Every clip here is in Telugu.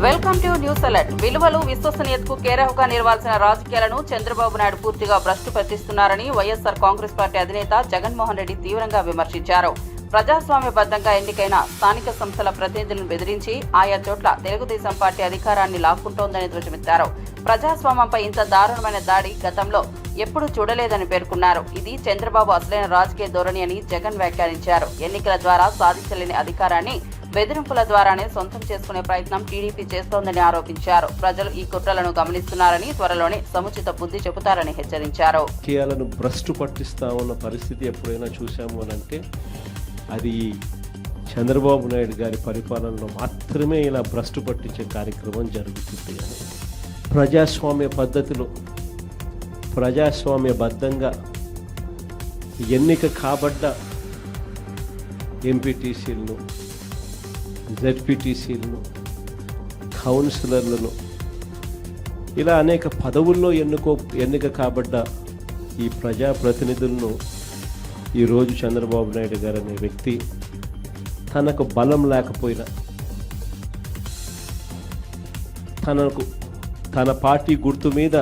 Welcome to news alert. విలువలు విశ్వసనీయతకు కేరహుగా నిలవాల్సిన రాజకీయాలను చంద్రబాబు నాయుడు పూర్తిగా భ్రష్టు పట్టిస్తున్నారని వైఎస్ఆర్ కాంగ్రెస్ పార్టీ అధినేత జగన్మోహన్ రెడ్డి తీవ్రంగా విమర్శించారు. ప్రజాస్వామ్యబద్ధంగా ఎన్నికైన స్థానిక సంస్థల ప్రతినిధులను బెదిరించి ఆయా చోట్ల తెలుగుదేశం పార్టీ అధికారాన్ని లాక్కుంటోందని ధ్వజమెత్తారు. ప్రజాస్వామ్యంపై ఇంత దారుణమైన దాడి గతంలో ఎప్పుడూ చూడలేదని పేర్కొన్నారు. ఇది చంద్రబాబు అసలైన రాజకీయ ధోరణి అని జగన్ వ్యాఖ్యానించారు. ఎన్నికల ద్వారా సాధించలేని అధికారాన్ని బెదిరింపుల ద్వారానే సొంతం చేసుకునే ప్రయత్నం టీడీపీ చేస్తోందని ఆరోపించారు. ప్రజలు ఈ కుట్రలను గమనిస్తున్నారని, త్వరలోనే సముచిత బుద్ధి చెబుతారని హెచ్చరించారు. రాజకీయాలను భ్రష్టు పట్టిస్తా ఉన్న పరిస్థితి ఎప్పుడైనా చూసాము అనంటే అది చంద్రబాబు నాయుడు గారి పరిపాలనలో మాత్రమే ఇలా భ్రష్టు పట్టించే కార్యక్రమం జరుగుతుంది అని. ప్రజాస్వామ్య పద్ధతిలో ప్రజాస్వామ్యబద్ధంగా ఎన్నిక కాబడ్డ ఎంపీటీసీలను, జెడ్పీటీసీలను, కౌన్సిలర్లను, ఇలా అనేక పదవుల్లో ఎన్నిక కాబడ్డ ఈ ప్రజాప్రతినిధులను ఈరోజు చంద్రబాబు నాయుడు గారు అనే వ్యక్తి తనకు బలం లేకపోయినా, తన పార్టీ గుర్తు మీద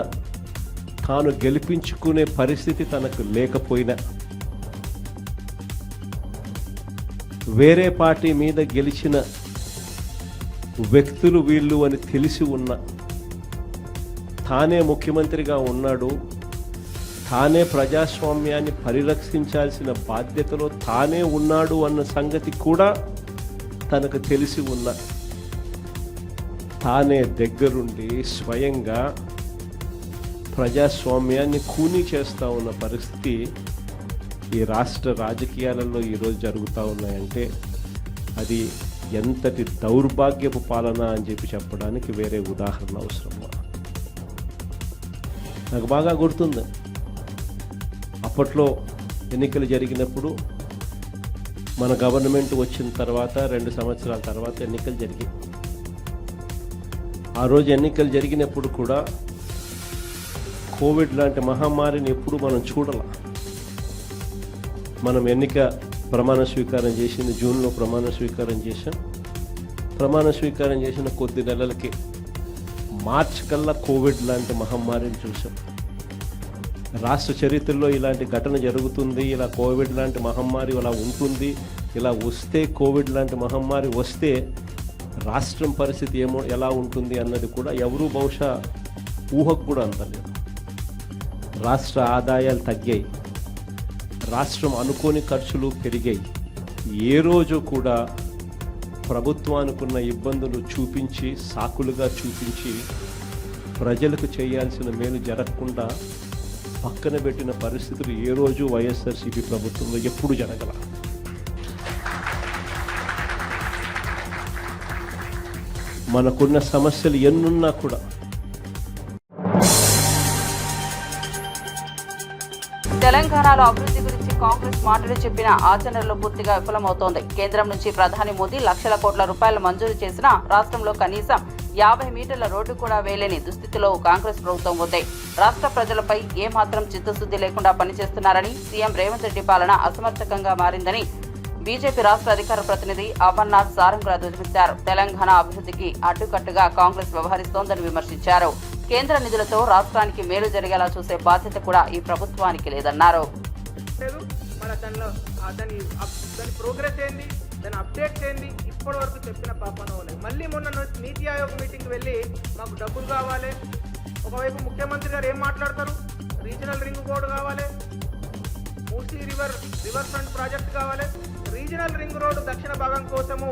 తాను గెలిపించుకునే పరిస్థితి తనకు లేకపోయినా, వేరే పార్టీ మీద గెలిచిన వ్యక్తులు వీళ్ళు అని తెలిసి ఉన్న, తానే ముఖ్యమంత్రిగా ఉన్నాడు, తానే ప్రజాస్వామ్యాన్ని పరిరక్షించాల్సిన బాధ్యతలో తానే ఉన్నాడు అన్న సంగతి కూడా తనకు తెలిసి ఉన్న, తానే దగ్గరుండి స్వయంగా ప్రజాస్వామ్యాన్ని కూనీ చేస్తూ ఉన్న పరిస్థితి ఈ రాష్ట్ర రాజకీయాలలో ఈరోజు జరుగుతూ ఉన్నాయంటే అది ఎంతటి దౌర్భాగ్యపు పాలన అని చెప్పడానికి వేరే ఉదాహరణ అవసరం. నాకు బాగా గుర్తుంది, అప్పట్లో ఎన్నికలు జరిగినప్పుడు మన గవర్నమెంట్ వచ్చిన తర్వాత 2 సంవత్సరాల తర్వాత ఎన్నికలు జరిగాయి. ఆ రోజు ఎన్నికలు జరిగినప్పుడు కూడా కోవిడ్ లాంటి మహమ్మారిని ఎప్పుడు మనం చూడాల. మనం ఎన్నిక ప్రమాణ స్వీకారం చేసింది జూన్లో ప్రమాణ స్వీకారం చేశాం. ప్రమాణ స్వీకారం చేసిన కొద్ది నెలలకి మార్చి కల్లా కోవిడ్ లాంటి మహమ్మారిని చూసాం. రాష్ట్ర చరిత్రలో ఇలాంటి ఘటన జరుగుతుంది, ఇలా కోవిడ్ లాంటి మహమ్మారి ఇలా ఉంటుంది, ఇలా వస్తే కోవిడ్ లాంటి మహమ్మారి వస్తే రాష్ట్రం పరిస్థితి ఎలా ఉంటుంది అన్నది కూడా ఎవరూ బహుశా ఊహకు కూడా అందలేదు. రాష్ట్ర ఆదాయాలు తగ్గాయి, రాష్ట్రం అనుకోని ఖర్చులు పెరిగాయి. ఏ రోజు కూడా ప్రభుత్వానికున్న ఇబ్బందులు చూపించి, సాకులుగా చూపించి ప్రజలకు చేయాల్సిన మేలు జరగకుండా పక్కన పెట్టిన పరిస్థితులు ఏ రోజు వైఎస్ఆర్సీపీ ప్రభుత్వంలో ఎప్పుడు జరగల. మనకున్న సమస్యలు ఎన్నున్నా కూడా తెలంగాణలో అభివృద్ధి గురించి కాంగ్రెస్ మాటలు చెప్పిన ఆచరణలో పూర్తిగా విఫలమవుతోంది. కేంద్రం నుంచి ప్రధాని మోదీ లక్షల కోట్ల రూపాయలు మంజూరు చేసినా రాష్ట్రంలో కనీసం 50 మీటర్ల రోడ్డు కూడా వేయలేని దుస్థితిలో కాంగ్రెస్ ప్రభుత్వం ఉంది. రాష్ట్ర ప్రజలపై ఏమాత్రం చిత్తశుద్ధి లేకుండా పనిచేస్తున్నారని, సీఎం రేవంత్ రెడ్డి పాలన అసమర్థకంగా మారిందని బీజేపీ రాష్ట్ర అధికార ప్రతినిధి అమర్నాథ్ సారంగా ధ్వజమెత్తారు. తెలంగాణ అభివృద్ధికి అడ్డుకట్టుగా కాంగ్రెస్ వ్యవహరిస్తోందని విమర్శించారు. కేంద్ర నిధులతో రాష్ట్రానికి మేలు జరిగేలా చూసే బాధ్యత కూడా ఈ ప్రభుత్వానికి లేదన్నారు. దాని అప్డేట్స్ ఏంది ఇప్పటి వరకు చెప్పిన పాపన మళ్ళీ మొన్న నీతి ఆయోగ్ మీటింగ్కి వెళ్ళి మాకు డబ్బులు కావాలి. ఒకవైపు ముఖ్యమంత్రి గారు ఏం మాట్లాడతారు, రీజనల్ రింగ్ రోడ్ కావాలి, మూసీ రివర్ ఫ్రంట్ ప్రాజెక్ట్ కావాలి, రీజనల్ రింగ్ రోడ్ దక్షిణ భాగం కోసము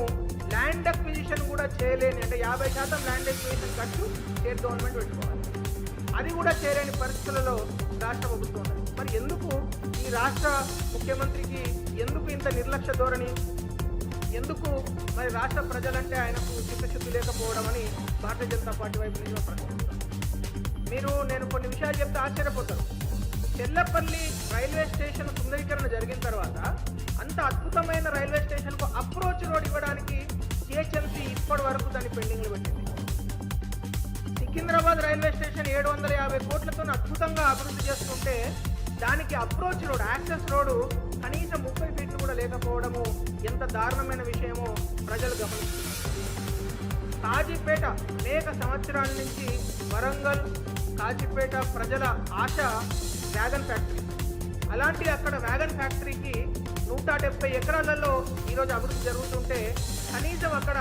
ల్యాండ్ అక్విజిషన్ కూడా చేయలేని, అంటే 50% ల్యాండ్ అక్విజిషన్ ఖర్చు స్టేట్ గవర్నమెంట్ పెట్టుకోవాలి. అది కూడా చేయలేని పరిస్థితులలో రాష్ట్ర ప్రభుత్వం ఉన్నది. మరి ఎందుకు ఈ రాష్ట్ర ముఖ్యమంత్రికి ఎందుకు ఇంత నిర్లక్ష్య ధోరణి, ఎందుకు మరి రాష్ట్ర ప్రజలంటే ఆయనకు చిత్తశుద్ధి లేకపోవడం అని భారతీయ జనతా పార్టీ వైపు నుంచి ప్రశ్నిస్తాను. నేను కొన్ని విషయాలు చెప్తే ఆశ్చర్యపోతారు. చెల్లపల్లి రైల్వే స్టేషన్ సుందరీకరణ జరిగిన తర్వాత అంత అద్భుతమైన రైల్వే స్టేషన్కు అప్రోచ్ రోడ్ ఇవ్వడానికి జిహెచ్ఎంసీ ఇప్పటి వరకు దాన్ని పెండింగ్లో పెట్టింది. సికింద్రాబాద్ రైల్వే స్టేషన్ 750 కోట్లతో అద్భుతంగా అభివృద్ధి చేస్తుంటే దానికి అప్రోచ్ రోడ్, యాక్సెస్ రోడ్డు కనీసం 30 ఫీట్లు కూడా లేకపోవడము ఎంత దారుణమైన విషయమో ప్రజలు గమనిస్తున్నారు. కాజీపేట అనేక సంవత్సరాల నుంచి వరంగల్ కాజీపేట ప్రజల ఆశ వ్యాగన్ ఫ్యాక్టరీ. అలాంటి అక్కడ వ్యాగన్ ఫ్యాక్టరీకి 170 ఎకరాలలో ఈరోజు అభివృద్ధి జరుగుతుంటే కనీసం అక్కడ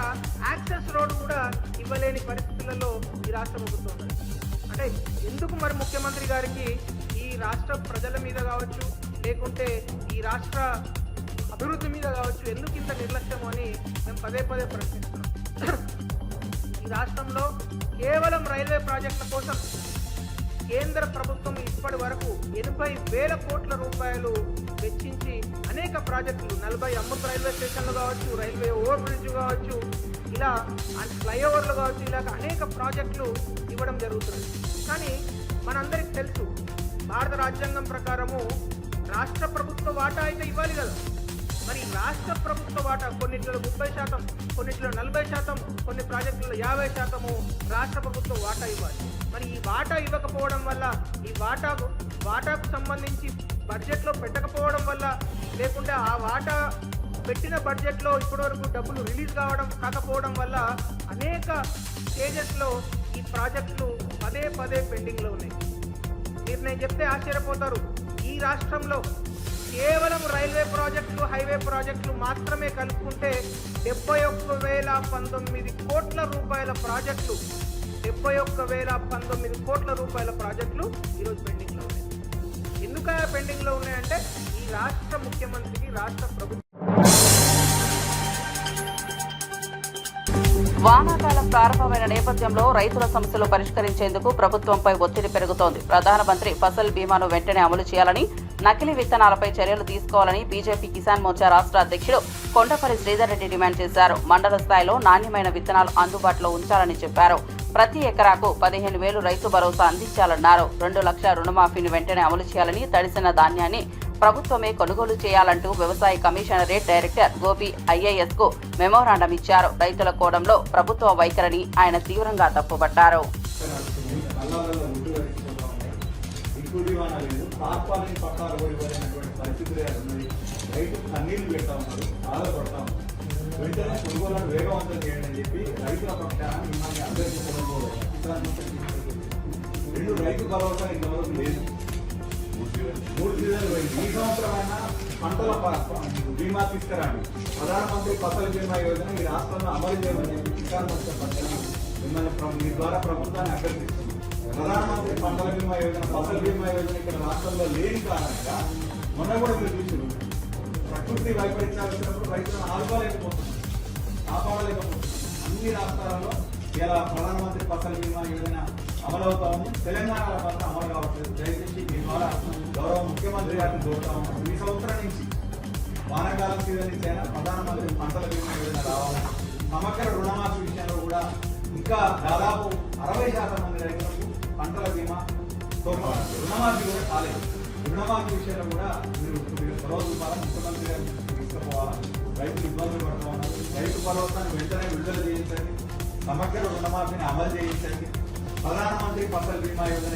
యాక్సెస్ రోడ్ కూడా ఇవ్వలేని పరిస్థితులలో ఈ రాష్ట్ర ప్రభుత్వం ఉంది. అంటే ఎందుకు మరి ముఖ్యమంత్రి గారికి ఈ రాష్ట్ర ప్రజల మీద కావచ్చు, లేకుంటే ఈ రాష్ట్ర అభివృద్ధి మీద కావచ్చు, ఎందుకు ఇంత నిర్లక్ష్యం అని మేము పదే పదే ప్రశ్నిస్తున్నాం. ఈ రాష్ట్రంలో కేవలం రైల్వే ప్రాజెక్టుల కోసం కేంద్ర ప్రభుత్వం ఇప్పటి వరకు 80,000 కోట్ల రూపాయలు వెచ్చించి అనేక ప్రాజెక్టులు 40 అమృత్ రైల్వే స్టేషన్లు కావచ్చు, రైల్వే ఓవర్ బ్రిడ్జ్ కావచ్చు, ఇలా ఫ్లైఓవర్లు కావచ్చు, ఇలా అనేక ప్రాజెక్టులు ఇవ్వడం జరుగుతుంది. కానీ మనందరికీ తెలుసు, భారత రాజ్యాంగం ప్రకారము రాష్ట్ర ప్రభుత్వ వాటా అయితే ఇవ్వాలి కదా. మరి రాష్ట్ర ప్రభుత్వ వాటా కొన్నిట్లో 30%, కొన్నిట్లో 40%, కొన్ని ప్రాజెక్టులలో 50% రాష్ట్ర ప్రభుత్వం వాటా ఇవ్వాలి. మరి ఈ వాటా ఇవ్వకపోవడం వల్ల, ఈ వాటాకు సంబంధించి బడ్జెట్లో పెట్టకపోవడం వల్ల, లేకుంటే ఆ వాటా పెట్టిన బడ్జెట్లో ఇప్పటివరకు డబ్బులు రిలీజ్ కాకపోవడం వల్ల అనేక స్టేజెస్లో ఈ ప్రాజెక్టులు పదే పదే పెండింగ్లో ఉన్నాయి. మీరు నేను చెప్తే ఆశ్చర్యపోతారు, ఈ రాష్ట్రంలో కేవలం రైల్వే ప్రాజెక్టులు, హైవే ప్రాజెక్టులు మాత్రమే కలుపుకుంటే 71,019 కోట్ల రూపాయల ప్రాజెక్టులు, 71,019 కోట్ల రూపాయల ప్రాజెక్టులు ఈరోజు పెండింగ్లో ఉన్నాయి. ఎందుకు పెండింగ్లో ఉన్నాయంటే ఈ రాష్ట్ర ముఖ్యమంత్రికి, రాష్ట్ర ప్రభుత్వం వానాకాలం ప్రారంభమైన నేపథ్యంలో రైతుల సమస్యలు పరిష్కరించేందుకు ప్రభుత్వంపై ఒత్తిడి పెరుగుతోంది. ప్రధానమంత్రి ఫసల్ బీమాను వెంటనే అమలు చేయాలని, నకిలీ విత్తనాలపై చర్యలు తీసుకోవాలని బీజేపీ కిసాన్ మోర్చా రాష్ట్ర అధ్యక్షుడు కొండపల్లి శ్రీధర్ రెడ్డి డిమాండ్ చేశారు. మండల స్థాయిలో నాణ్యమైన విత్తనాలు అందుబాటులో ఉంచాలని చెప్పారు. ప్రతి ఎకరాకు 15,000 రైతు భరోసా అందించాలన్నారు. 2 లక్షల రుణమాఫీని వెంటనే అమలు చేయాలని, తడిసిన ధాన్యాన్ని ప్రభుత్వమే కొనుగోలు చేయాలంటూ వ్యవసాయ కమిషనరేట్ డైరెక్టర్ గోపి ఐఏఎస్ కు మెమోరాండం ఇచ్చారు. రైతుల కోణంలో ప్రభుత్వ వైఖరిని ఆయన తీవ్రంగా తప్పుపట్టారు. రైతు భరోసా ఇంతవరకు లేదు. 3 సీజన్లు పోయింది. ఈ సంవత్సరమైనా పంటల బీమా తీసుకురండి. ప్రధానమంత్రి ఫసల్ బీమా యోజన ఈ రాష్ట్రంలో అమలు చేయమని చెప్పి కిసాన్ మోర్చా పక్షాన మిమ్మల్ని మీ ద్వారా ప్రభుత్వాన్ని అభ్యర్థిస్తుంది. ప్రధానమంత్రి పంటల బీమా యోజన, ఫసల్ బీమా యోజన ఇక్కడ రాష్ట్రంలో లేని కారణంగా మొన్న కూడా మీరు చూసారు, ప్రకృతి వైపరీత్యాలు వచ్చినప్పుడు రైతులను ఆదుకోలేకపోతున్నారు, కాపాడలేకపోతున్నారు. అన్ని రాష్ట్రాలలో ఇలా ప్రధానమంత్రి ఫసల్ బీమా యోజన అమలవుతా ఉంది. తెలంగాణలో మాత్రం అమలు కావట్లేదు. దయచేసి మీ ద్వారా గౌరవ ముఖ్యమంత్రి గారిని కోరుతా ఉన్నాం, ఈ సంవత్సరం నుంచి వానాకాలం సీజన్ నుంచి అయినా ప్రధానమంత్రి పంటల బీమా యోజన రావాలని, సమగ్ర రుణమాఫీ విషయంలో కూడా ఇంకా దాదాపు 60% మంది రైతులకు పంటల బీమా తోడ్పడాలి. రుణమాఫీ కూడా కాలేదు. రుణమాఫీ విషయంలో కూడా మీరు రోజు ముఖ్యమంత్రి గారిని తీసుకుపోవాలి. రైతులు ఇబ్బందులు పడుతూ ఉన్నారు. రైతు భరోసాను వెంటనే విడుదల చేయించండి, సమగ్ర రుణమాఫీని అమలు చేయించండి, ప్రధానమంత్రి ఫసల్ బీమా యోజన.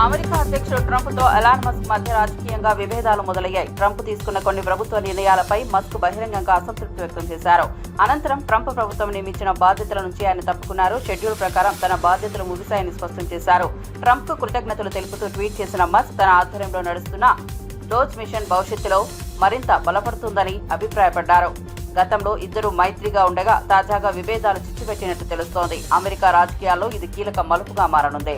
అమెరికా అధ్యక్షుడు ట్రంప్ తో ఎలాన్ మస్క్ మధ్య రాజకీయంగా విభేదాలు మొదలయ్యాయి. ట్రంప్ తీసుకున్న కొన్ని ప్రభుత్వ నిర్ణయాలపై మస్క్ బహిరంగంగా అసంతృప్తి వ్యక్తం చేశారు. అనంతరం ట్రంప్ ప్రభుత్వం నియమించిన బాధ్యతల నుంచి ఆయన తప్పుకున్నారు. షెడ్యూల్ ప్రకారం తన బాధ్యతలు ముగిశాయని స్పష్టం చేశారు. ట్రంప్ కు కృతజ్ఞతలు తెలుపుతూ ట్వీట్ చేసిన మస్క్ తన ఆధ్వర్యంలో నడుస్తున్న డోజ్ మిషన్ భవిష్యత్తులో మరింత బలపడుతుందని అభిప్రాయపడ్డారు. గతంలో ఇద్దరు మైత్రిగా ఉండగా తాజాగా విభేదాలు చిచ్చుపెట్టినట్టు తెలుస్తోంది. అమెరికా రాజకీయాల్లో ఇది కీలక మలుపుగా మారనుంది.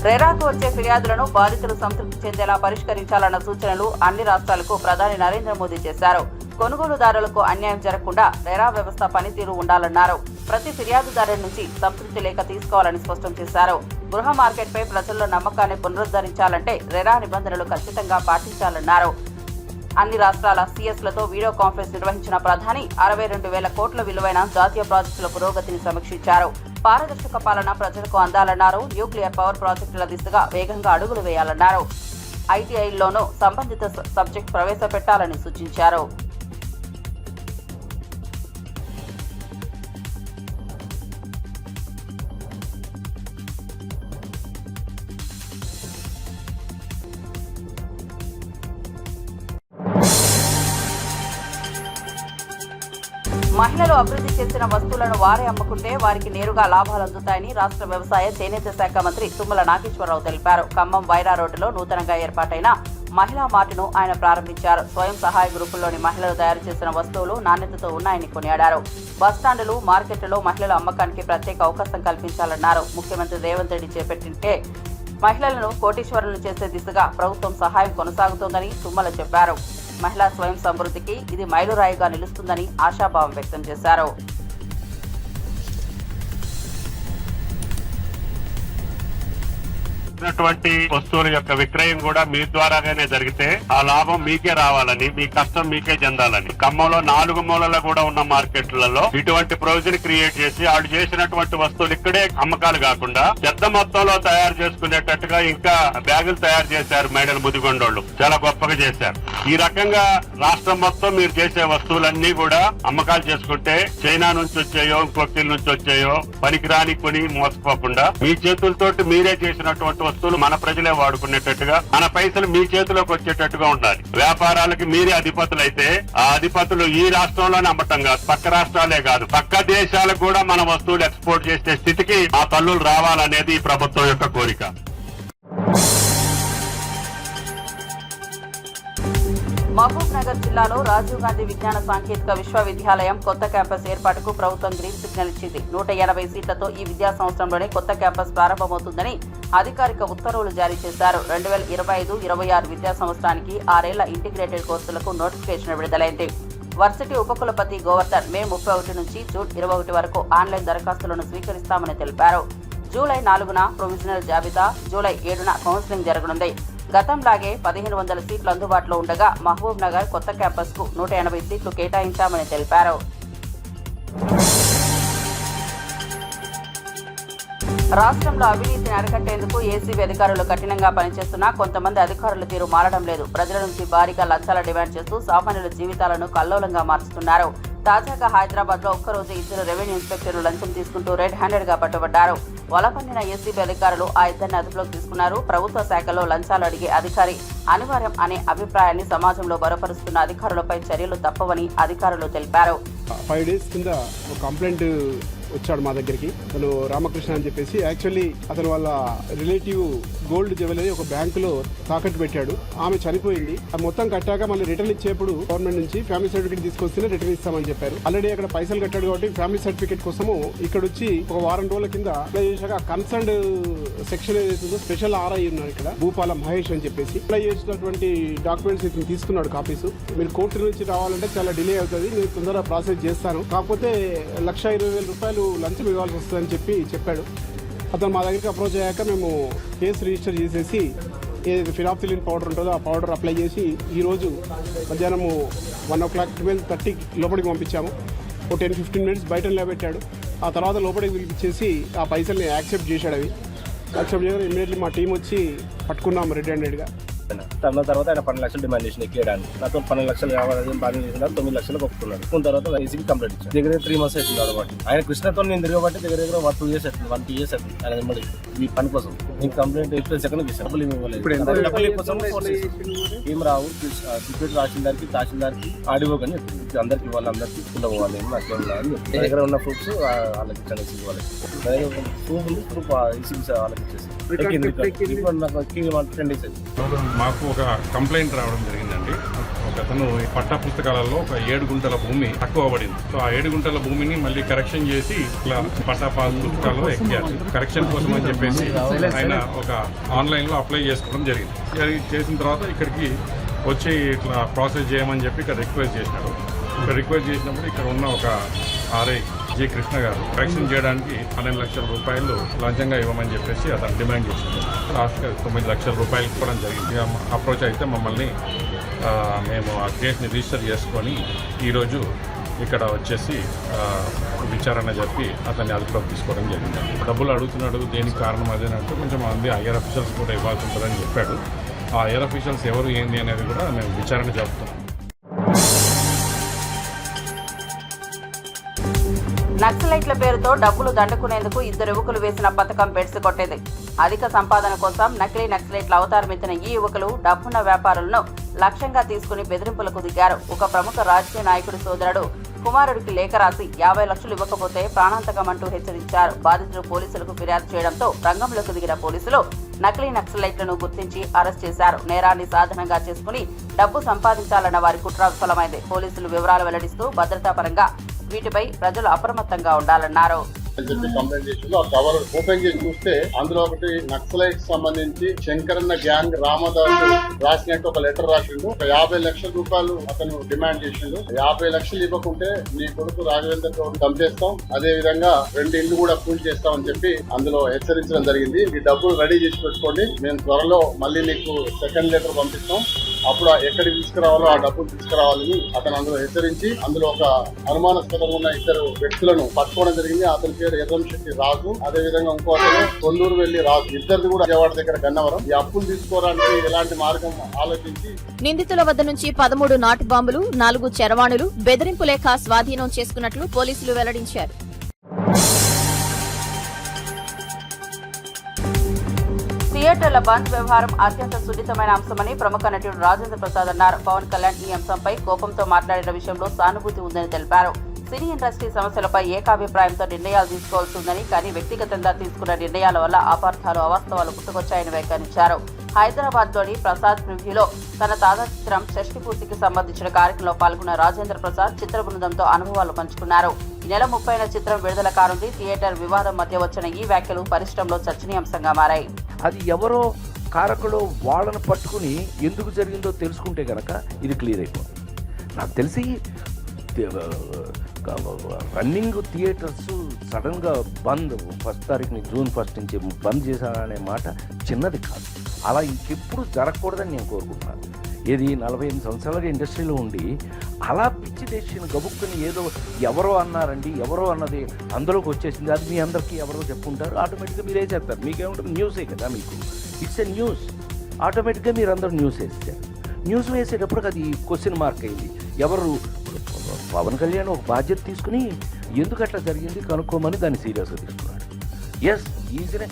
రెరాకు వచ్చే ఫిర్యాదులను బాధితులు సంతృప్తి చెందేలా పరిష్కరించాలన్న సూచనలు అన్ని రాష్ట్రాలకు ప్రధాని నరేంద్ర మోదీ చేశారు. కొనుగోలుదారులకు అన్యాయం జరగకుండా రెరా వ్యవస్థ పనితీరు ఉండాలన్నారు. ప్రతి ఫిర్యాదుదారుడి నుంచి సంతృప్తి లేఖ తీసుకోవాలని స్పష్టం చేశారు. గృహ మార్కెట్పై ప్రజల్లో నమ్మకాన్ని పునరుద్ధరించాలంటే రెరా నిబంధనలు ఖచ్చితంగా పాటించాలన్నారు. అన్ని రాష్ట్రాల సీఎస్లతో వీడియో కాన్ఫరెన్స్ నిర్వహించిన ప్రధాని 62,000 కోట్ల విలువైన జాతీయ ప్రాజెక్టుల పురోగతిని సమీక్షించారు. పారదర్శక పాలన ప్రజలకు అందాలన్నారు. న్యూక్లియర్ పవర్ ప్రాజెక్టుల దిశగా వేగంగా అడుగులు వేయాలన్నారు. ఐటీఐల్లోనూ సంబంధిత సబ్జెక్ట్ ప్రవేశపెట్టాలని సూచించారు. మహిళలు అభివృద్ధి చేసిన వస్తువులను వారే అమ్ముకుంటే వారికి నేరుగా లాభాలు అందుతాయని రాష్ట్ర వ్యవసాయ చేనేత శాఖ మంత్రి తుమ్మల నాగేశ్వరరావు తెలిపారు. ఖమ్మం వైరా రోడ్డులో నూతనంగా ఏర్పాటైన మహిళా మార్టును ఆయన ప్రారంభించారు. స్వయం సహాయ గ్రూపుల్లోని మహిళలు తయారు చేసిన వస్తువులు నాణ్యతతో ఉన్నాయని కొనియాడారు. బస్టాండులు, మార్కెట్లలో మహిళల అమ్మకానికి ప్రత్యేక అవకాశం కల్పించాలన్నారు. ముఖ్యమంత్రి రేవంత్ రెడ్డి చేపట్టింటే మహిళలను కోటీశ్వరులను చేసే దిశగా ప్రభుత్వం సహాయం కొనసాగుతోందని తుమ్మల చెప్పారు. మహిళా స్వయం సమృద్ధికి ఇది మైలురాయిగా నిలుస్తుందని ఆశాభావం వ్యక్తం చేశారు. వస్తువుల యొక్క విక్రయం కూడా మీ ద్వారాగానే జరిగితే ఆ లాభం మీకే రావాలని, మీ కష్టం మీకే చెందాలని ఖమ్మంలో 4 మూలల్లో కూడా ఉన్న మార్కెట్లలో ఇటువంటి ప్రొవిజన్ క్రియేట్ చేసి వాళ్ళు చేసినటువంటి వస్తువులు ఇక్కడే అమ్మకాలు కాకుండా పెద్ద మొత్తంలో తయారు చేసుకునేటట్టుగా ఇంకా బ్యాగులు తయారు చేశారు. మేడలు ముదిగొండోళ్ళు చాలా గొప్పగా చేశారు. ఈ రకంగా రాష్ట్రం మొత్తం మీరు చేసే వస్తువులన్నీ కూడా అమ్మకాలు చేసుకుంటే చైనా నుంచి వచ్చాయో ఇంకొకటి నుంచి వచ్చాయో పనికిరాని కొని మోసపోకుండా మీ చేతులతోటి మీరే చేసినటువంటి వస్తువులు మన ప్రజలే వాడుకునేటట్టుగా, మన పైసలు మీ చేతిలోకి వచ్చేటట్టుగా ఉండాలి. వ్యాపారాలకి మీరే అధిపతులైతే ఆ అధిపతులు ఈ రాష్ట్రంలోనే అమ్మటం కాదు, పక్క రాష్ట్రాలే కాదు, పక్క దేశాలకు కూడా మన వస్తువులు ఎక్స్పోర్ట్ చేసే స్థితికి ఆ తల్లులు రావాలనేది ఈ ప్రభుత్వం యొక్క కోరిక. మహబూబ్ నగర్ జిల్లాలో రాజీవ్ గాంధీ విజ్ఞాన సాంకేతిక విశ్వవిద్యాలయం కొత్త క్యాంపస్ ఏర్పాటుకు ప్రభుత్వం గ్రీన్ సిగ్నల్ ఇచ్చింది. 180 సీట్లతో ఈ విద్యా సంవత్సరంలోనే కొత్త క్యాంపస్ ప్రారంభమవుతుందని అధికారిక ఉత్తర్వులు జారీ చేశారు. 2025-26 విద్యా సంవత్సరానికి 6 ఏళ్ల ఇంటిగ్రేటెడ్ కోర్సులకు నోటిఫికేషన్ విడుదలైంది. వర్సిటీ ఉపకులపతి గోవర్ధన్ మే 31 నుంచి జూన్ 21 వరకు ఆన్లైన్ దరఖాస్తులను స్వీకరిస్తామని తెలిపారు. జూలై 4న ప్రొవిజనల్ జాబితా, జూలై 7న కౌన్సిలింగ్ జరగనుంది. గతంలాగే 1500 సీట్లు అందుబాటులో ఉండగా మహబూబ్ నగర్ కొత్త క్యాంపస్ కు 180 సీట్లు కేటాయించామని తెలిపారు. రాష్ట్రంలో అవినీతిని అరికట్టేందుకు ఏసీబీ అధికారులు కఠినంగా పనిచేస్తున్నా కొంతమంది అధికారుల తీరు మారడం లేదు. ప్రజల నుంచి భారీగా లంచాల డిమాండ్ చేస్తూ సామాన్యుల జీవితాలను కల్లోలంగా మార్చుతున్నారు. తాజాగా హైదరాబాద్ లో ఒక్కరోజు 2 రెవెన్యూ ఇన్స్పెక్టర్లు లంచం తీసుకుంటూ రెడ్ హ్యాండెడ్ గా పట్టుబడ్డారు. వలపన్నిన ఏసీబీ అధికారులు ఆ ఇద్దరిని అదుపులోకి తీసుకున్నారు. ప్రభుత్వ శాఖలో లంచాలు అడిగే అధికారి అనివార్యం అనే అభిప్రాయాన్ని సమాజంలో బలపరుస్తున్న అధికారులపై చర్యలు తప్పవని అధికారులు తెలిపారు. 5 days కింద ఒక కంప్లైంట్ వచ్చాడు మా దగ్గరికి. అతను రామకృష్ణ అని చెప్పేసి, యాక్చువల్లీ అతను వాళ్ళ రిలేటివ్ గోల్డ్ జ్యువెలరీ ఒక బ్యాంకులో తాకట్టు పెట్టాడు. ఆమె చనిపోయింది. అది మొత్తం కట్టాక మళ్ళీ రిటర్న్ ఇచ్చేప్పుడు గవర్నమెంట్ నుంచి ఫ్యామిలీ సర్టిఫికేట్ తీసుకొస్తేనే రిటర్న్ ఇస్తామని చెప్పారు. ఆల్రెడీ అక్కడ పైసలు కట్టాడు కాబట్టి ఫ్యామిలీ సర్టిఫికేట్ కోసము ఇక్కడ వచ్చి ఒక వారం రోజుల కింద అప్లై చేశాక కన్సర్న్డ్ సెక్షన్ ఏదైతుందో స్పెషల్ ఆర్ఐ ఉన్నారు ఇక్కడ, భూపాల మహేష్ అని చెప్పేసి, అప్లై చేసినటువంటి డాక్యుమెంట్స్ ఇతను తీసుకున్నాడు కాపీసు. మీరు కోర్టు నుంచి రావాలంటే చాలా డిలే అవుతుంది, నేను తొందరగా ప్రాసెస్ చేస్తాను, కాకపోతే 1,20,000 రూపాయలు లంచం ఇవ్వాల్సి వస్తుందని చెప్పాడు. అతను మా దగ్గరికి అప్రోచ్ అయ్యాక మేము కేసు రిజిస్టర్ చేసేసి ఏదైతే ఫినాప్సిలిన్ పౌడర్ ఉంటుందో ఆ పౌడర్ అప్లై చేసి ఈరోజు మధ్యాహ్నము 1 o'clock 12:30 లోపలికి పంపించాము. ఒక 10-15 minutes బయట నిలబెట్టాడు. ఆ తర్వాత లోపలికి పిలిపించేసి ఆ పైసల్ని యాక్సెప్ట్ చేశాడు. అవి యాక్సెప్ట్ చేయగా ఇమీడియట్లీ మా టీం వచ్చి పట్టుకున్నాము రెడ్ హ్యాండెడ్గా. తర్వాత ఆయన 12 లక్షలు డిమాండ్ చేసిన ఎక్కేయడానికి. నాతో 12 లక్షలు కావాలని బాగా చేసిన 9 లక్షలకు ఒప్పుకున్నాడు. తర్వాత ఈసీకి కంప్లైంట్ ఇచ్చాను. దగ్గర 3 months అవుతుంది కాబట్టి ఆయన కృష్ణతో నేను తిరగబట్టి దగ్గర 2 years అవుతుంది, 1 years అవుతుంది. ఆయన మళ్ళీ ఈ పని కోసం నేను కంప్లైంట్ April 2nd ఇచ్చాను. డబ్బులు ఇవ్వలేదు. డబ్బులు కోసం ఏం రావు, టికెట్ రాసిందానికి తహసీల్దార్కి ఆడియో కానీ అందరికి ఇవ్వాలి, అందరికి తీసుకుంటూ పోవాలి, నాకేం రాదు. నా దగ్గర ఉన్న ప్రూఫ్స్ వాళ్ళకి ఇచ్చాను. ఇవ్వాలి ప్రూఫ్ ఉంది, ప్రూఫ్ ఈసీకి వాళ్ళకి ఇచ్చేసి నాకు 10 days అయింది. మాకు ఒక కంప్లైంట్ రావడం జరిగిందండి. ఒక అతను పట్టా పుస్తకాలలో ఒక 7 గుంటల భూమి తక్కువ పడింది. సో ఆ 7 గుంటల భూమిని మళ్ళీ కరెక్షన్ చేసి ఇట్లా పట్టా పుస్తకాల్లో ఎక్కారు. కరెక్షన్ కోసం అని చెప్పేసి ఆయన ఒక ఆన్లైన్లో అప్లై చేసుకోవడం జరిగింది. అది చేసిన తర్వాత ఇక్కడికి వచ్చి ఇట్లా ప్రాసెస్ చేయమని చెప్పి ఇక్కడ రిక్వెస్ట్ చేసినారు. ఇక్కడ రిక్వెస్ట్ చేసినప్పుడు ఇక్కడ ఉన్న ఒక ఆర్ఐ జి కృష్ణ గారు కరెక్షన్ చేయడానికి 12 లక్షల రూపాయలు లంచంగా ఇవ్వమని చెప్పేసి అతను డిమాండ్ చేశారు. లాస్ట్గా 9 లక్షల రూపాయలు ఇవ్వడం జరిగింది. అప్రోచ్ అయితే మమ్మల్ని మేము ఆ కేసుని రిజిస్టర్ చేసుకొని ఈరోజు ఇక్కడ వచ్చేసి విచారణ జరిపి అతన్ని అదుపులోకి తీసుకోవడం జరిగింది. డబ్బులు అడుగుతున్నాడు, దేనికి కారణం అదేనంటే కొంచెం మంది హైయర్ అఫీషియల్స్ కూడా ఇవ్వాల్సి ఉంటుందని చెప్పాడు. ఆ హైయర్ అఫీషియల్స్ ఎవరు ఏంది అనేది కూడా మేము విచారణ జరుపుతున్నాం. నక్సలైట్ల పేరుతో డబ్బులు దండుకునేందుకు ఇద్దరు యువకులు వేసిన పథకం బెడ్స్ కొట్టేది. అధిక సంపాదన కోసం నకిలీ నక్సలైట్ల అవతారమెత్తిన ఈ యువకులు డబ్బున్న వ్యాపారులను లక్ష్యంగా తీసుకుని బెదిరింపులకు దిగారు. ఒక ప్రముఖ రాజకీయ నాయకుడి సోదరుడు కుమారుడికి లేఖ రాసి 50 లక్షలు ఇవ్వకపోతే ప్రాణాంతకమంటూ హెచ్చరించారు. బాధితులు పోలీసులకు ఫిర్యాదు చేయడంతో రంగంలోకి దిగిన పోలీసులు నకిలీ నక్సలైట్లను గుర్తించి అరెస్ట్ చేశారు. నేరాన్ని సాధనంగా చేసుకుని డబ్బు సంపాదించాలన్న వారి కుట్ర విఫలమైంది. పోలీసులు వివరాలు వెల్లడిస్తూ భద్రతా పరంగా వీటిపై ప్రజలు అప్రమత్తంగా ఉండాలన్నారు. కంప్లైంట్ చేసిండు. ఆ కవర్ ఓపెన్ చేసి చూస్తే అందులో ఒకటి నక్సలైట్ సంబంధించి శంకరన్న గ్యాంగ్ రామదాసు రాసినట్టు ఒక లెటర్ రాసిండు. ఒక 50 లక్షల రూపాయలు అతను డిమాండ్ చేసిండు. 50 లక్షలు ఇవ్వకుంటే నీ కొడుకు రాఘవేంద్ర గౌడ్ చంపేస్తాం, అదే విధంగా 2 ఇళ్లు కూడా కూల్ చేస్తామని చెప్పి అందులో హెచ్చరించడం జరిగింది. ఈ డబ్బులు రెడీ చేసి పెట్టుకోండి, మేము త్వరలో మళ్ళీ నీకు సెకండ్ లెటర్ పంపిస్తాం, అప్పుడు ఎక్కడికి తీసుకురావాలో ఆ డబ్బులు తీసుకురావాలని అతను అందులో హెచ్చరించి అందులో ఒక అనుమానాస్పదంగా ఉన్న 2 వ్యక్తులను పట్టుకోవడం జరిగింది. అతని పేరు ఎర్రంశెట్టి రాజు, అదే విధంగా ఇంకో అతను కొల్లూరు వెళ్లి రాజు, ఇద్దరిది కూడా విజయవాడ దగ్గర గన్నవరం. ఈ అప్పులు తీసుకోవడానికి ఎలాంటి మార్గం ఆలోచించి నిందితుల వద్ద నుంచి 13 నాటు బాంబులు, 4 చరవాణులు, బెదిరింపు లేఖ స్వాధీనం చేసుకున్నట్లు పోలీసులు వెల్లడించారు. థియేటర్ల బంద్ వ్యవహారం అత్యంత సున్నితమైన అంశమని ప్రముఖ నటుడు రాజేంద్ర ప్రసాద్ అన్నారు. పవన్ కళ్యాణ్ ఈ అంశంపై కోపంతో మాట్లాడిన విషయంలో సానుభూతి ఉందని తెలిపారు. సినీ ఇండస్ట్రీ సమస్యలపై ఏకాభిప్రాయంతో నిర్ణయాలు తీసుకోవాల్సి ఉందని, కానీ వ్యక్తిగతంగా తీసుకున్న నిర్ణయాల వల్ల అపార్థాలు, అవాస్తవాలు పుట్టుకొచ్చాయని వ్యాఖ్యానించారు. హైదరాబాద్లోని ప్రసాద్ ప్రివ్యూలో తన తాజా చిత్రం షష్ఠి పూర్తికి సంబంధించిన కార్యక్రమంలో పాల్గొన్న రాజేంద్ర ప్రసాద్ చిత్ర బృందంతో అనుభవాలు పంచుకున్నారు. ఈ నెల 30న చిత్రం విడుదల కానుంది. థియేటర్ వివాదం మధ్య వచ్చిన ఈ వ్యాఖ్యలు పరిశ్రమలో చర్చనీయాంశంగా మారాయి. అది ఎవరో కారకులు వాళ్ళను పట్టుకుని ఎందుకు జరిగిందో తెలుసుకుంటే గనక ఇది క్లియర్ అయిపోతుంది. నాకు తెలిసి రన్నింగ్ థియేటర్స్ సడన్గా బంద్ 1 తారీఖుని జూన్ 1 నుంచి బంద్ చేశారనే మాట చిన్నది కాదు. అలా ఇంకెప్పుడు జరగకూడదని నేను కోరుకుంటున్నాను. ఏది 45 సంవత్సరాలుగా ఇండస్ట్రీలో ఉండి అలా పిచ్చి డెసిషన్ గబుక్కుని ఏదో ఎవరో అన్నారండి, ఎవరో అన్నది అందులోకి వచ్చేసింది, అది మీ అందరికీ ఎవరో చెప్పుకుంటారు, ఆటోమేటిక్గా మీరే చెప్తారు. మీకేముంటుంది, న్యూసే కదా, మీకు ఇట్స్ ఎ న్యూస్. ఆటోమేటిక్గా మీరు అందరూ న్యూస్ వేస్తారు. న్యూస్ వేసేటప్పుడు అది క్వశ్చన్ మార్క్ అయింది. ఎవరు పవన్ కళ్యాణ్ ఒక బాధ్యత తీసుకుని ఎందుకు అట్లా జరిగింది కనుక్కోమని దాన్ని సీరియస్గా తీసుకున్నాడు. ఎస్, ఈజీనే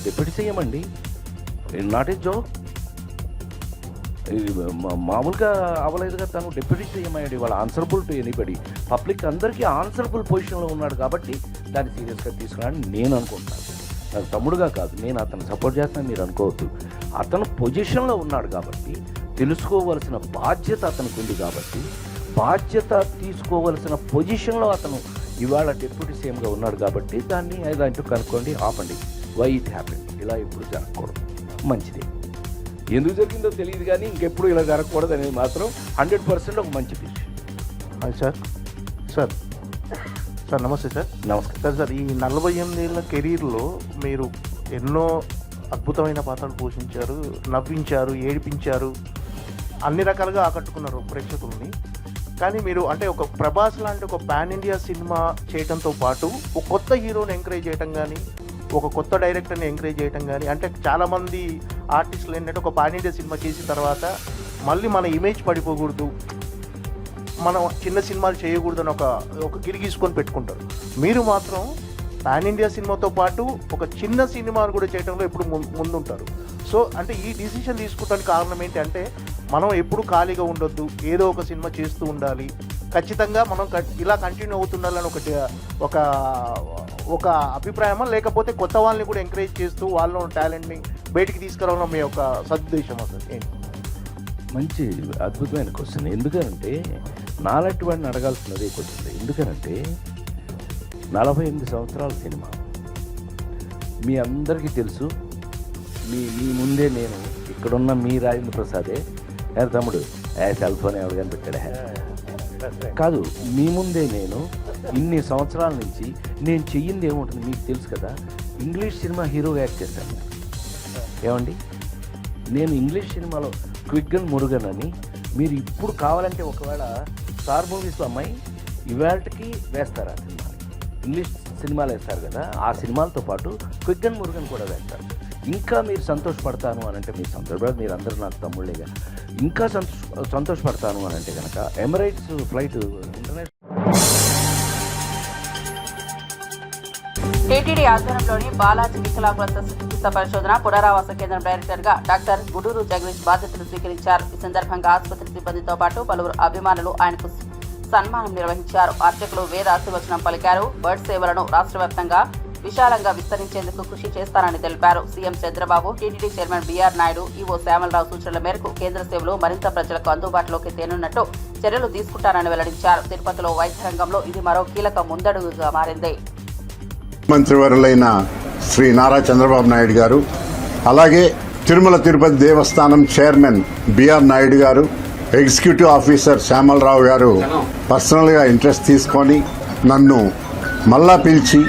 డిప్యూటీ సీఎం అండి, నాట్ ఏ జోక్. మామూలుగా అవ్వలేదుగా, తను డిప్యూటీ సీఎం అయ్యాడు. ఇవాళ ఆన్సరబుల్ టు ఎనీబడి, పబ్లిక్ అందరికీ ఆన్సరబుల్ పొజిషన్లో ఉన్నాడు కాబట్టి దాన్ని సీరియస్గా తీసుకున్నాడని నేను అనుకుంటున్నాను. నాకు తమ్ముడుగా కాదు, నేను అతను సపోర్ట్ చేస్తాను మీరు అనుకోవద్దు. అతను పొజిషన్లో ఉన్నాడు కాబట్టి తెలుసుకోవలసిన బాధ్యత అతనికి ఉంది కాబట్టి, బాధ్యత తీసుకోవలసిన పొజిషన్లో అతను ఇవాళ డిప్యూటీ సీఎంగా ఉన్నాడు కాబట్టి దాన్ని ఏదంటూ కనుక్కోండి, ఆపండి. వై ఇట్ హ్యాపెన్, ఇలా ఎప్పుడు జరగకూడదు, మంచిదే. ఎందుకు జరిగిందో తెలియదు కానీ ఇంకెప్పుడు ఇలా జరగకూడదు అనేది మాత్రం 100% ఒక మంచి డిసిషన్. సార్ నమస్తే సార్. నమస్కారం సార్, ఈ 48 ఏళ్ళ కెరీర్లో మీరు ఎన్నో అద్భుతమైన పాత్రలు పోషించారు, నవ్వించారు, ఏడిపించారు, అన్ని రకాలుగా ఆకట్టుకున్నారు ప్రేక్షకుల్ని. కానీ మీరు అంటే ఒక ప్రభాస్ లాంటి ఒక పాన్ ఇండియా సినిమా చేయడంతో పాటు ఒక కొత్త హీరోని ఎంకరేజ్ చేయడం కానీ, ఒక కొత్త డైరెక్టర్ని ఎంకరేజ్ చేయడం కానీ, అంటే చాలామంది ఆర్టిస్టులు ఏంటంటే ఒక పాన్ ఇండియా సినిమా చేసిన తర్వాత మళ్ళీ మన ఇమేజ్ పడిపోకూడదు, మనం చిన్న సినిమాలు చేయకూడదని ఒక గిరిగీసుకొని పెట్టుకుంటారు. మీరు మాత్రం పాన్ ఇండియా సినిమాతో పాటు ఒక చిన్న సినిమాను కూడా చేయడంలో ఎప్పుడు ముందుంటారు. సో అంటే ఈ డిసిషన్ తీసుకోవడానికి కారణం ఏంటి అంటే, మనం ఎప్పుడు ఖాళీగా ఉండొద్దు, ఏదో ఒక సినిమా చేస్తూ ఉండాలి, ఖచ్చితంగా మనం ఇలా కంటిన్యూ అవుతుండాలని ఒక అభిప్రాయమా, లేకపోతే కొత్త వాళ్ళని కూడా ఎంకరేజ్ చేస్తూ వాళ్ళ టాలెంట్ని బయటికి తీసుకురావడం మీ యొక్క సదుద్దేశం అసలు ఏంటి? మంచి అద్భుతమైన క్వశ్చన్. ఎందుకంటే నాలాంటి వాడిని అడగాల్సినదే క్వశ్చన్. ఎందుకనంటే 48 సంవత్సరాల సినిమా మీ అందరికీ తెలుసు. మీ ముందే నేను ఇక్కడున్న మీ రాజేంద్ర ప్రసాదే తమ్ముడు సెల్ ఫోన్ ఎవరు కనిపెట్టాడా కాదు, మీ ముందే నేను ఇన్ని సంవత్సరాల నుంచి నేను చెయ్యింది ఏముంటుంది మీకు తెలుసు కదా. ఇంగ్లీష్ సినిమా హీరోగా యాక్ట్ చేశాను. ఏమండి, నేను ఇంగ్లీష్ సినిమాలో క్విగ్గన్ మురుగన్ అని, మీరు ఇప్పుడు కావాలంటే ఒకవేళ స్టార్ మూవీస్లో అమ్మాయి ఇవాళకి వేస్తారు ఆ సినిమాని. ఇంగ్లీష్ సినిమాలు వేస్తారు కదా, ఆ సినిమాలతో పాటు క్విగ్గన్ మురుగన్ కూడా వేస్తారు. ఇంకా మీరు సంతోషపడతాను అని అంటే, మీరు సంతోషపడ, మీరు అందరూ నాకు తమ్ముళ్ళేగా, ఇంకా సంతోషపడతాను అని అంటే కనుక ఎమిరేట్స్ ఫ్లైట్ ఇంటర్నేషనల్ టీటీడీ ఆధ్వర్యంలోని బాలాజీ వికలాంగుల చికిత్స పరిశోధన పునరావాస కేంద్రం డైరెక్టర్ గా డాక్టర్ గుడూరు జగదీష్ బాధ్యతలు స్వీకరించారు. ఈ సందర్భంగా ఆసుపత్రి సిబ్బందితో పాటు పలువురు అభిమానులు ఆయనకు సన్మానం నిర్వహించారు. అర్చకులు వేద ఆశీర్వచనం పలికారు. బర్డ్ సేవలను రాష్ట్ర వ్యాప్తంగా విశాలంగా విస్తరించేందుకు కృషి చేస్తానని తెలిపారు. CM Chandrababu, TTD chairman BR Naidu, EO Shyamalarao సూచనల మేరకు కేంద్ర సేవలు మరింత ప్రజలకు అందుబాటులోకి తేనున్నట్టు చర్యలు తీసుకుంటారని వెల్లడించారు. తిరుపతిలో వైద్య రంగంలో ఇది మరో కీలక ముందడుగుగా మారింది. మంత్రివర్యులైన శ్రీ నారా చంద్రబాబు నాయుడు గారు, అలాగే తిరుమల తిరుపతి దేవస్థానం చైర్మన్ బీఆర్ నాయుడు గారు, ఎగ్జిక్యూటివ్ ఆఫీసర్ శ్యామలరావు గారు పర్సనల్గా ఇంట్రెస్ట్ తీసుకొని నన్ను మళ్ళా పిలిచి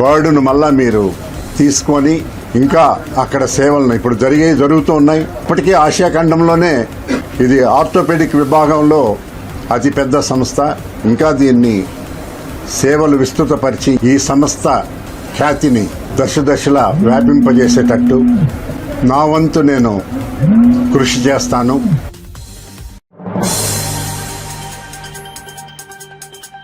బర్డును మళ్ళా మీరు తీసుకొని ఇంకా అక్కడ సేవలను ఇప్పుడు జరుగుతూ ఉన్నాయి. ఇప్పటికీ ఆసియా ఖండంలోనే ఇది ఆర్థోపెడిక్ విభాగంలో అతిపెద్ద సంస్థ. ఇంకా దీన్ని సేవలు విస్తృతపరిచి ఈ సంస్థ ఖ్యాతిని దశలా వ్యాపింపజేసేటట్టు నా వంతు నేను కృషి చేస్తాను.